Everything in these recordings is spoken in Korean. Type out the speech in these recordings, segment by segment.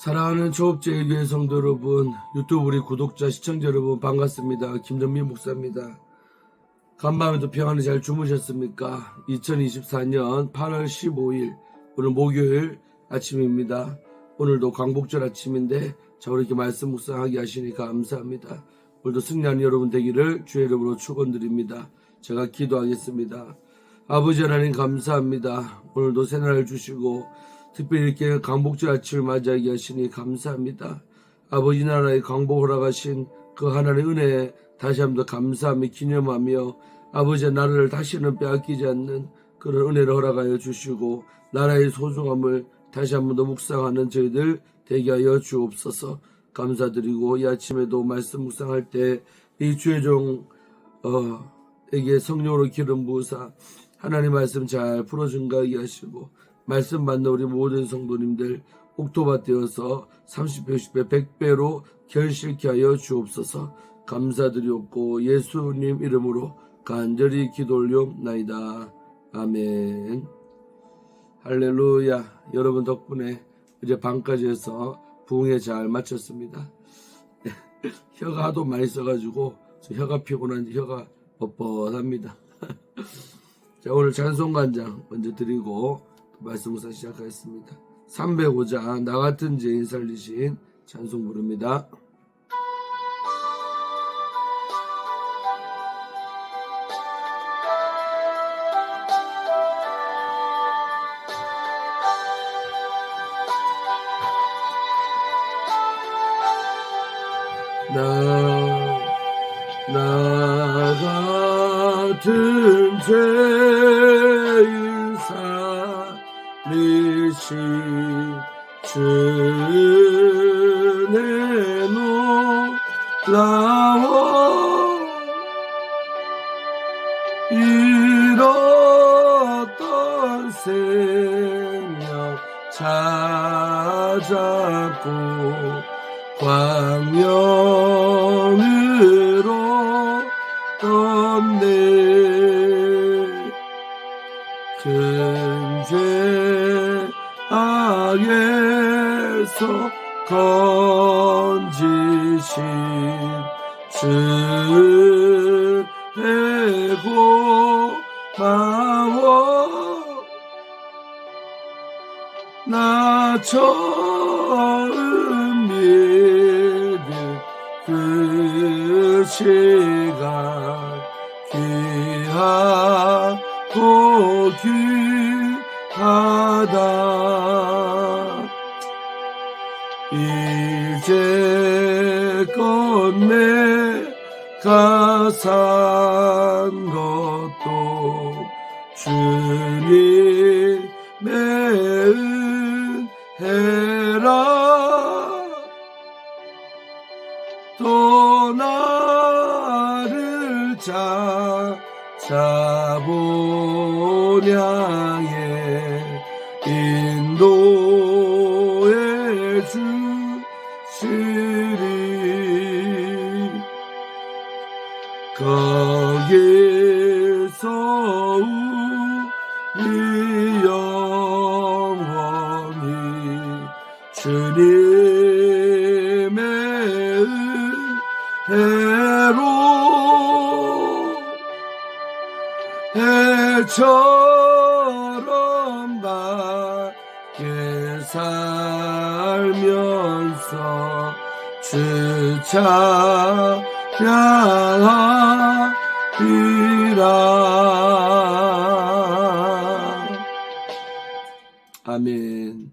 사랑하는 초업제의 교회 성도 여러분, 유튜브 우리 구독자 시청자 여러분 반갑습니다. 김정민 목사입니다. 간밤에도 평안히 잘 주무셨습니까? 2024년 8월 15일 오늘 목요일 아침입니다. 오늘도 광복절 아침인데 이렇게 말씀 묵상하게 하시니 감사합니다. 오늘도 승리하는 여러분 되기를 주의 이름으로 축원드립니다. 제가 기도하겠습니다. 아버지 하나님 감사합니다. 오늘도 새날을 주시고 특별히 이렇게 광복절 아침을 맞이하게 하시니 감사합니다. 아버지 나라의 광복 허락하신 그 하나님의 은혜에 다시 한번 더 감사하며 기념하며 아버지의 나라를 다시는 빼앗기지 않는 그런 은혜를 허락하여 주시고 나라의 소중함을 다시 한번 더 묵상하는 저희들 되게 하여 주옵소서. 감사드리고 이 아침에도 말씀 묵상할 때 이 주의 종에게 성령으로 기름 부으사 하나님 말씀 잘 풀어 증가하게 하시고 말씀 받는 우리 모든 성도님들 옥토바 되어서 30배, 60배, 100배로 결실케 하여 주옵소서. 감사드리옵고 예수님 이름으로 간절히 기도 올려옵나이다. 아멘. 할렐루야. 여러분 덕분에 이제 밤까지 해서 부흥회 잘 마쳤습니다. 혀가 하도 많이 써가지고 혀가 피곤한지 혀가 뻣뻣합니다. 자, 오늘 찬송간장 먼저 드리고 말씀 묵상 시작하겠습니다. 305장 나 같은 죄인 살리신 찬송 부릅니다. 나 같은 죄인 살리신 주의 놀라워 잃었던 생명 찾았고 광명으로 떴네 큰 죄 악에서 건지신 주의 고마워 나 처음 믿은 그 시간 귀하고 귀하다 이제껏 내가 산 것도 주님의 은혜라 또 나를 자본향에 인도해 주시리 거기서 우리 영원히 주님의 은혜로 해처럼 밝게 살면서 주 찬양하리라. 아멘.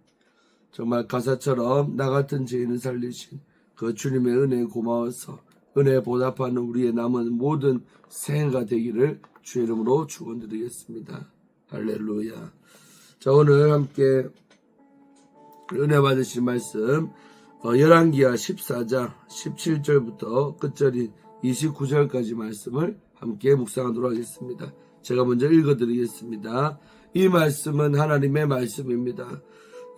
정말 가사처럼 나 같은 죄인을 살리신 그 주님의 은혜에 고마워서 은혜에 보답하는 우리의 남은 모든 생애가 되기를 주의 이름으로 축원드리겠습니다. 할렐루야. 자, 오늘 함께 은혜 받으실 말씀 열왕기하 14장 17절부터 끝절인 29절까지 말씀을 함께 묵상하도록 하겠습니다. 제가 먼저 읽어드리겠습니다. 이 말씀은 하나님의 말씀입니다.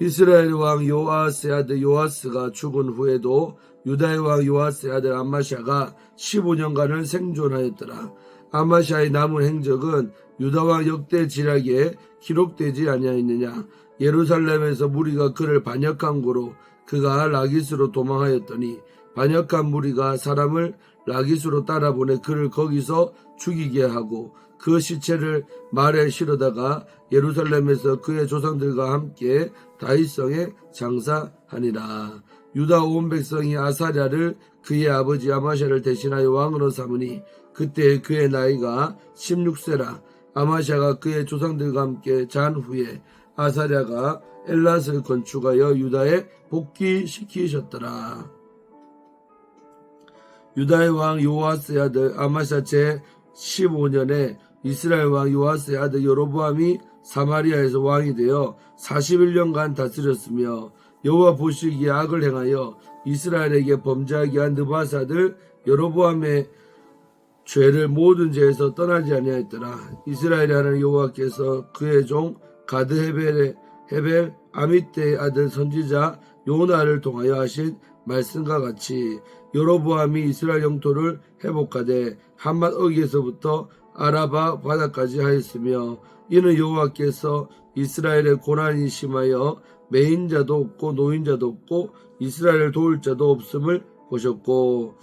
이스라엘 왕 요아스의 아들 요아스가 죽은 후에도 유다의 왕 요아스의 아들 암마샤가 15년간을 생존하였더라. 아마샤의 남은 행적은 유다왕 역대 지략에 기록되지 아니하였느냐. 예루살렘에서 무리가 그를 반역한 고로 그가 라기스로 도망하였더니 반역한 무리가 사람을 라기스로 따라보내 그를 거기서 죽이게 하고 그 시체를 말에 실어다가 예루살렘에서 그의 조상들과 함께 다윗성에 장사하니라. 유다 온 백성이 아사랴를 그의 아버지 아마샤를 대신하여 왕으로 삼으니 그때 그의 나이가 16세라. 아마샤가 그의 조상들과 함께 잔 후에 아사랴가 엘랏을 건축하여 유다에 복귀시키셨더라. 유다의 왕 요아스의 아들 아마샤 제 15년에 이스라엘 왕 요아스의 아들 여로보암이 사마리아에서 왕이 되어 41년간 다스렸으며 여호와 보시기에 악을 행하여 이스라엘에게 범죄하게 한 느바스 아들 여로보암의 죄를 모든 죄에서 떠나지 아니하였더라. 이스라엘의 하나님 여호와께서 그의 종 가드 헤벨 아미떼의 아들 선지자 요나를 통하여 하신 말씀과 같이 여로보암이 이스라엘 영토를 회복하되 한맛 어기에서부터 아라바 바다까지 하였으며 이는 여호와께서 이스라엘의 고난이 심하여 매인자도 없고 노인자도 없고 이스라엘을 도울 자도 없음을 보셨고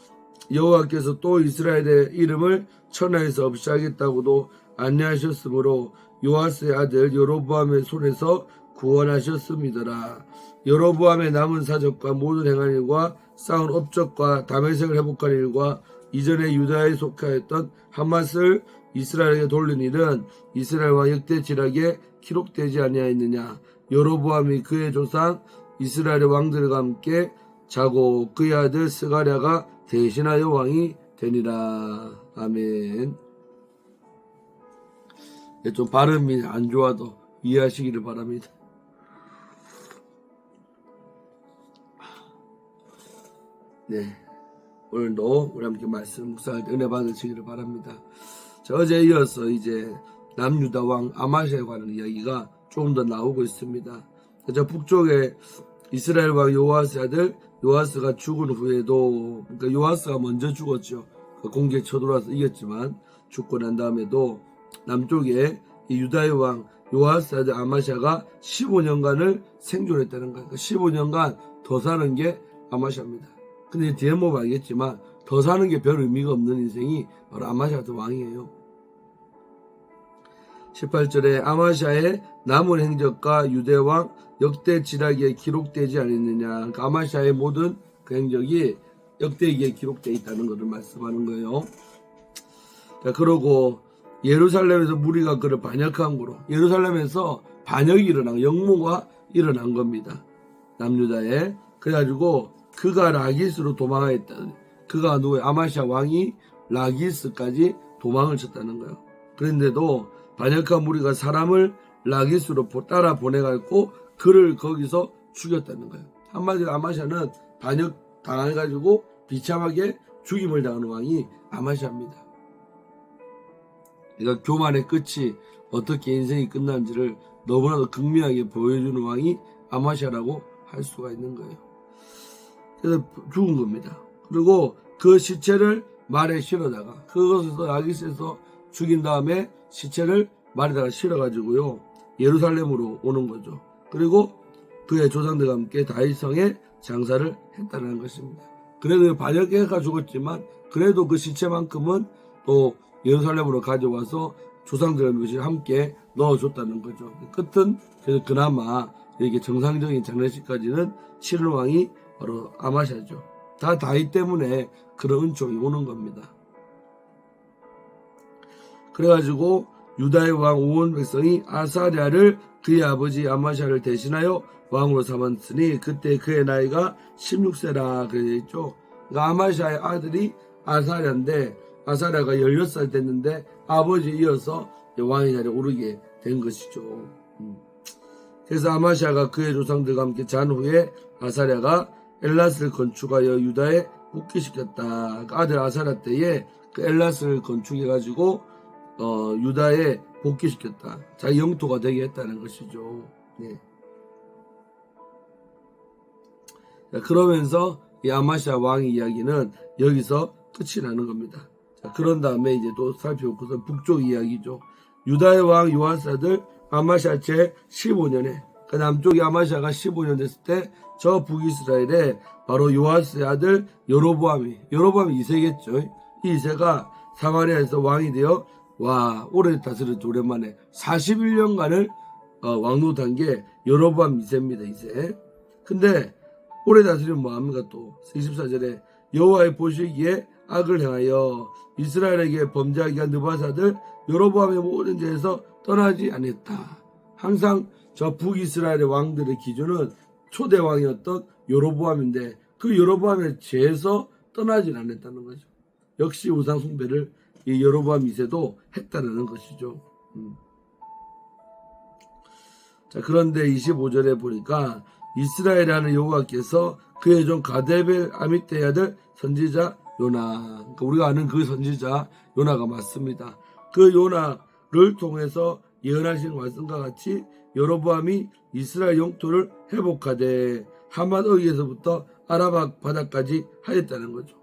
여호와께서 또 이스라엘의 이름을 천하에서 없이 하겠다고도 안내하셨으므로 요아스의 아들 여로보암의 손에서 구원하셨음이더라. 여로보암의 남은 사적과 모든 행한 일과 쌓은 업적과 다메섹을 회복한 일과 이전에 유다에 속하였던 한맛을 이스라엘에게 돌린 일은 이스라엘 왕 역대 지략에 기록되지 아니하였느냐. 여로보암이 그의 조상 이스라엘의 왕들과 함께 자고 그의 아들 스가랴가 대신하여 왕이 되니라. 아멘. 좀 발음이 안 좋아도 이해하시기를 바랍니다. 네, 오늘도 우리 함께 말씀 묵상할 때 은혜 받으시기를 바랍니다. 자, 어제에 이어서 이제 남유다 왕 아마샤에 관한 이야기가 조금 더 나오고 있습니다. 저 북쪽에 이스라엘 왕 요아스 아들 요아스가 죽은 후에도, 그러니까 요아스가 먼저 죽었죠. 공격 쳐들어와서 이겼지만 죽고 난 다음에도 남쪽에 이 유다의 왕 요아스 아들 아마샤가 15년간을 생존했다는 거예요. 그러니까 15년간 더 사는 게 아마샤입니다. 근데 뒤에 뭐 알겠지만 더 사는 게 별 의미가 없는 인생이 바로 아마샤 같은 왕이에요. 18절에 아마샤의 남은 행적과 유대왕 역대 지략에 기록되지 않았느냐. 그러니까 아마샤의 모든 그 행적이 역대기에 기록되어 있다는 것을 말씀하는 거예요. 자, 그러고 예루살렘에서 무리가 그를 반역한 거로, 예루살렘에서 반역이 일어난, 역모가 일어난 겁니다. 남유다에. 그래가지고 그가 라기스로 도망하였다. 그가 누구예요? 아마샤 왕이 라기스까지 도망을 쳤다는 거예요. 그런데도 반역한 무리가 사람을 라기스로 따라 보내갖고 그를 거기서 죽였다는 거예요. 한마디로 아마샤는 반역 당해가지고 비참하게 죽임을 당하는 왕이 아마샤입니다. 그러니까 교만의 끝이 어떻게 인생이 끝난지를 너무나도 극명하게 보여주는 왕이 아마샤라고 할 수가 있는 거예요. 그래서 죽은 겁니다. 그리고 그 시체를 말에 실어다가 그것에서 라기스에서 죽인 다음에 시체를 말에다가 실어가지고요 예루살렘으로 오는 거죠. 그리고 그의 조상들과 함께 다윗성에 장사를 했다는 것입니다. 그래도 반역해가 죽었지만 그래도 그 시체만큼은 또 예루살렘으로 가져와서 조상들과 함께 넣어줬다는 거죠. 끝은 그래서 그나마 이렇게 정상적인 장례식까지는 치른 왕이 바로 아마샤죠. 다 다윗 때문에 그런 은총이 오는 겁니다. 그래가지고 유다의 왕 온 백성이 아사랴를 그의 아버지 아마샤를 대신하여 왕으로 삼았으니 그때 그의 나이가 16세라 그러어 있죠. 그러니까 아마샤의 아들이 아사랴인데 아사랴가 16살 됐는데 아버지 이어서 왕의 자리에 오르게 된 것이죠. 그래서 아마샤가 그의 조상들과 함께 잔 후에 아사랴가 엘랏을 건축하여 유다에 복귀시켰다. 아들 아사랴 때에 그 엘랏을 건축해가지고 유다에 복귀시켰다. 자기 영토가 되게 했다는 것이죠. 네. 자, 그러면서 이 아마샤 왕의 이야기는 여기서 끝이 나는 겁니다. 자, 그런 다음에 이제 또 살펴보고서 북쪽 이야기죠. 유다의 왕 요아스 아들 아마샤 제 15년에 그 남쪽에 아마시아가 15년 됐을 때 저 북이스라엘에 바로 요아스의 아들 여로보암이 2세겠죠. 이 2세가 사마리아에서 왕이 되어 오래 다스렸죠. 오랜만에 41년간을 왕노릇한 게 여로보암 2세입니다. 2세. 근데 오래 다스리면 뭐합니까 또 24절에 여호와의 보시기에 악을 행하여 이스라엘에게 범죄하게 한 느바스 아들 여로보암의 모든 죄에서 떠나지 않았다. 항상 저 북이스라엘의 왕들의 기준은 초대 왕이었던 여로보암인데 그 여로보암의 죄에서 떠나지 않았다는 거죠. 역시 우상 숭배를 이 여로보암 2세도 했다는 것이죠. 자, 그런데 25절에 보니까 이스라엘에 하는 여호와께서 그의 종 가데벨 아미떼의 아들 선지자 요나, 그러니까 우리가 아는 그 선지자 요나가 맞습니다. 그 요나를 통해서 예언하신 말씀과 같이 여로보암이 이스라엘 영토를 회복하되 하맛 어귀에서부터 아라바 바다까지 하였다는 거죠.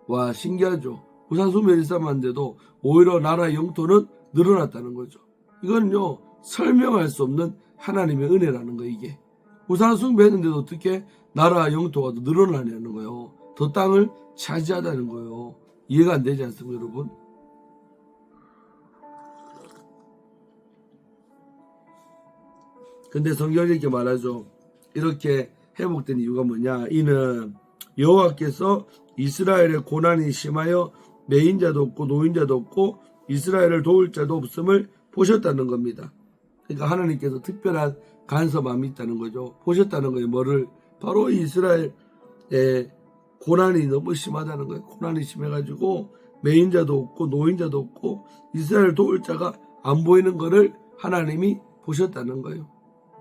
와, 신기하죠. 우상숭배 일삼았는데도 오히려 나라의 영토는 늘어났다는 거죠. 이건요 설명할 수 없는 하나님의 은혜라는 거예요. 이게 우상숭배했는데도 어떻게 나라 영토가 더 늘어나냐는 거예요. 더 땅을 차지하다는 거예요. 이해가 안 되지 않습니까, 여러분? 근데 성경이 이렇게 말하죠. 이렇게 회복된 이유가 뭐냐? 이는 여호와께서 이스라엘의 고난이 심하여 매인자도 없고 노인자도 없고 이스라엘을 도울 자도 없음을 보셨다는 겁니다. 그러니까 하나님께서 특별한 간섭함이 있다는 거죠. 보셨다는 거예요. 뭐를? 바로 이스라엘의 고난이 너무 심하다는 거예요. 고난이 심해가지고 매인자도 없고 노인자도 없고 이스라엘 도울 자가 안 보이는 거를 하나님이 보셨다는 거예요.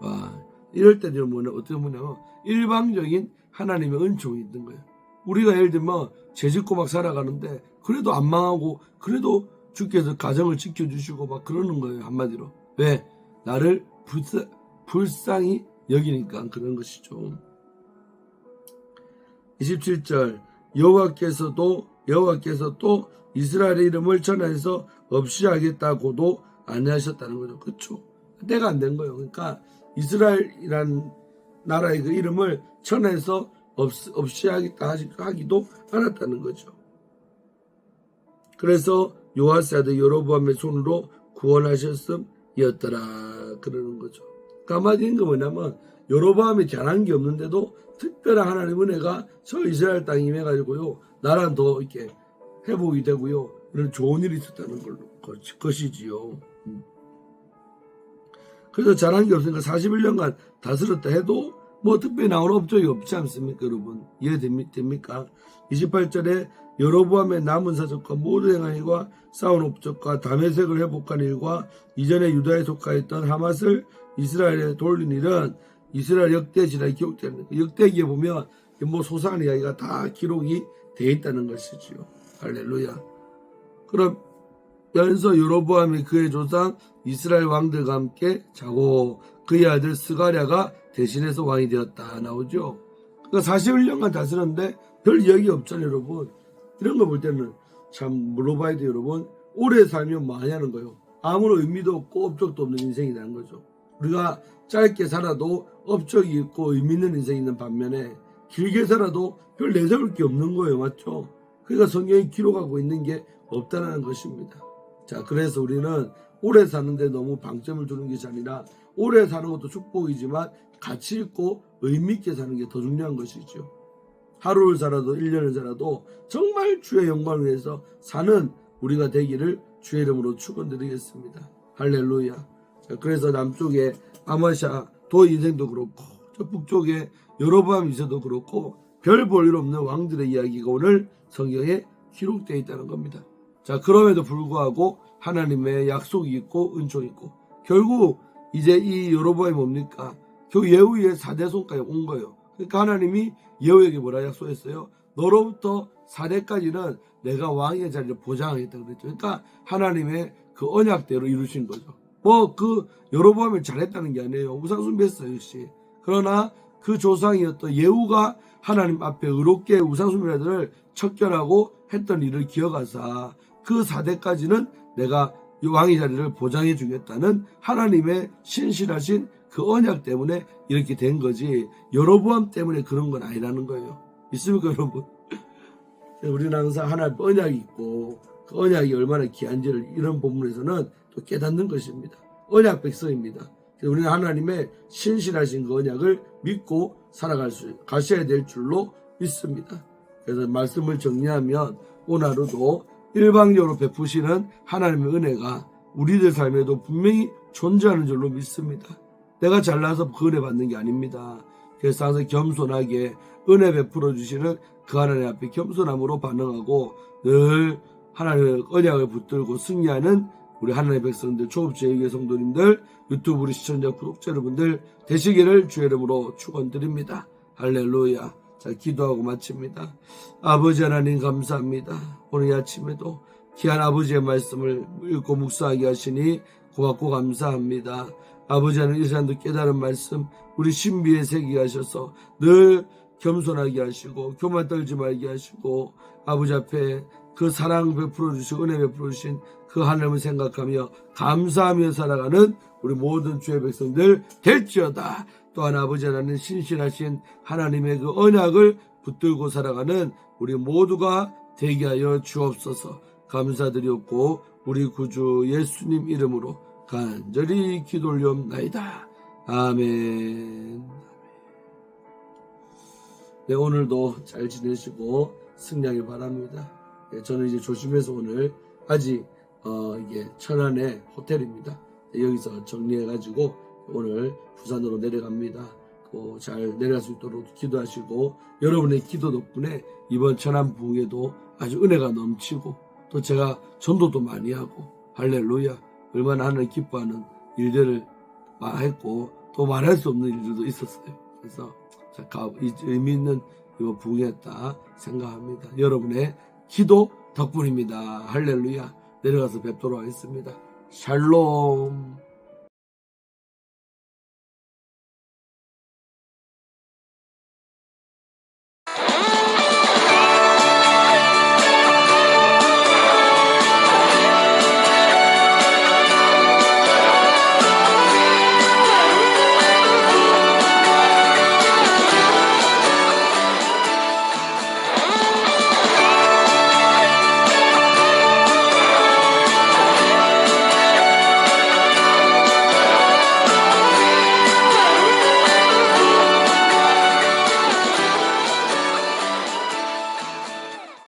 와, 이럴 때는 어떻게 보냐면 일방적인 하나님의 은총이 있는 거예요. 우리가 예를 들면 죄짓고 막 살아가는데 그래도 안 망하고 그래도 주께서 가정을 지켜주시고 막 그러는 거예요. 한마디로. 왜? 나를 불쌍히 여기니까 그런 것이죠. 27절 여호와께서 또 이스라엘의 이름을 천하에서 없이 하겠다고도 안내하셨다는 거죠. 그렇죠? 때가 안 된 거예요. 그러니까 이스라엘이란 나라의 그 이름을 천하에서 없이 하겠다 하기도 않았다는 거죠. 그래서 요아스 아들 여로보암의 손으로 구원하셨음이었더라 그러는 거죠. 그 한마디인 거 뭐냐면 여로보암이 잘한 게 없는데도 특별한 하나님 은혜가 저 이스라엘 땅에 임해가지고요 나라는 더 이렇게 회복이 되고요 이런 좋은 일이 있었다는 것이지요. 그래서 잘한 게 없으니까 41년간 다스렸다 해도 뭐 특별히 나오는 업적이 없지 않습니까, 여러분? 이해됩니까? 28절에 여로보암의 남은 사적과 모든 행한 일과 싸운 업적과 다메섹을 회복한 일과 이전에 유다에 속하였던 하맛을 이스라엘에 돌린 일은 이스라엘 역대지라에 기록되는 거예요. 역대기에 보면 뭐 소상한 이야기가 다 기록이 되어 있다는 것이지요. 할렐루야. 그럼 연서 여로보암이 그의 조상 이스라엘 왕들과 함께 자고 그의 아들 스가랴가 대신해서 왕이 되었다 나오죠. 그러니까 41년간 다스렸는데 별 이야기 없잖아요, 여러분. 이런 거 볼 때는 참 물어봐야 돼요, 여러분. 오래 살면 뭐 하냐는 거예요. 아무런 의미도 없고 업적도 없는 인생이라는 거죠. 우리가 짧게 살아도 업적이 있고 의미 있는 인생이 있는 반면에 길게 살아도 별 내세울 게 없는 거예요, 맞죠? 그러니까 성경이 기록하고 있는 게 없다는 것입니다. 자, 그래서 우리는 오래 사는데 너무 방점을 두는 것이 아니라 오래 사는 것도 축복이지만 가치 있고 의미 있게 사는 게 더 중요한 것이죠. 하루를 살아도 1년을 살아도 정말 주의 영광을 위해서 사는 우리가 되기를 주의 이름으로 축원드리겠습니다. 할렐루야. 자, 그래서 남쪽에 아마샤 도 인생도 그렇고 저 북쪽에 여로보암 이세도 그렇고 별 볼 일 없는 왕들의 이야기가 오늘 성경에 기록되어 있다는 겁니다. 자, 그럼에도 불구하고 하나님의 약속이 있고 은총이 있고 결국 이제 이 여로보암이 뭡니까? 결국 예후의 4대손까지 온 거예요. 그러니까 하나님이 예후에게 뭐라 약속했어요? 너로부터 4대까지는 내가 왕의 자리를 보장하겠다 그랬죠. 그러니까 하나님의 그 언약대로 이루신 거죠. 뭐 그 여로보암이 잘했다는 게 아니에요. 우상숭배했어요, 역시. 그러나 그 조상이었던 예후가 하나님 앞에 의롭게 우상숭배자들을 척결하고 했던 일을 기억하사 그 4대까지는 내가 이 왕의 자리를 보장해 주겠다는 하나님의 신실하신 그 언약 때문에 이렇게 된 거지 여로보암 때문에 그런 건 아니라는 거예요. 있습니까 여러분? 우리는 항상 하나님 언약이 있고 그 언약이 얼마나 귀한지를 이런 본문에서는 또 깨닫는 것입니다. 언약 백성입니다. 우리는 하나님의 신실하신 그 언약을 믿고 가셔야 될 줄로 믿습니다. 그래서 말씀을 정리하면 오늘 하루도 일방적으로 베푸시는 하나님의 은혜가 우리들 삶에도 분명히 존재하는 줄로 믿습니다. 내가 잘나서 그 은혜 받는 게 아닙니다. 그래서 항상 겸손하게 은혜 베풀어 주시는 그 하나님 앞에 겸손함으로 반응하고 늘 하나님의 언약을 붙들고 승리하는 우리 하나님의 백성들, 초급제일교회 성도님들, 유튜브 우리 시청자, 구독자 여러분들 되시기를 주의 이름으로 축원드립니다. 할렐루야. 자, 기도하고 마칩니다. 아버지 하나님 감사합니다. 오늘 아침에도 귀한 아버지의 말씀을 읽고 묵상하게 하시니 고맙고 감사합니다. 아버지 하나님 이 시간도 깨달은 말씀 우리 신비에 새기게 하셔서 늘 겸손하게 하시고 교만 떨지 말게 하시고 아버지 앞에 그 사랑 베풀어 주시고 은혜 베풀어 주신 그 하나님을 생각하며 감사하며 살아가는 우리 모든 주의 백성들 될지어다. 또한 아버지 하나님 신실하신 하나님의 그 언약을 붙들고 살아가는 우리 모두가 되게 하여 주옵소서. 감사드렸고 우리 구주 예수님 이름으로 간절히 기도 올리옵나이다. 아멘. 네, 오늘도 잘 지내시고 승리하길 바랍니다. 네, 저는 이제 조심해서 오늘 아직 이게 천안의 호텔입니다. 네, 여기서 정리해가지고 오늘 부산으로 내려갑니다. 또 잘 내려갈 수 있도록 기도하시고 여러분의 기도 덕분에 이번 천안 부흥에도 아주 은혜가 넘치고 또 제가 전도도 많이 하고 할렐루야 얼마나 하나님 기뻐하는 일들을 했고 또 말할 수 없는 일들도 있었어요. 그래서 의미 있는 이번 부흥이었다 생각합니다. 여러분의 기도 덕분입니다. 할렐루야. 내려가서 뵙도록 하겠습니다. 샬롬.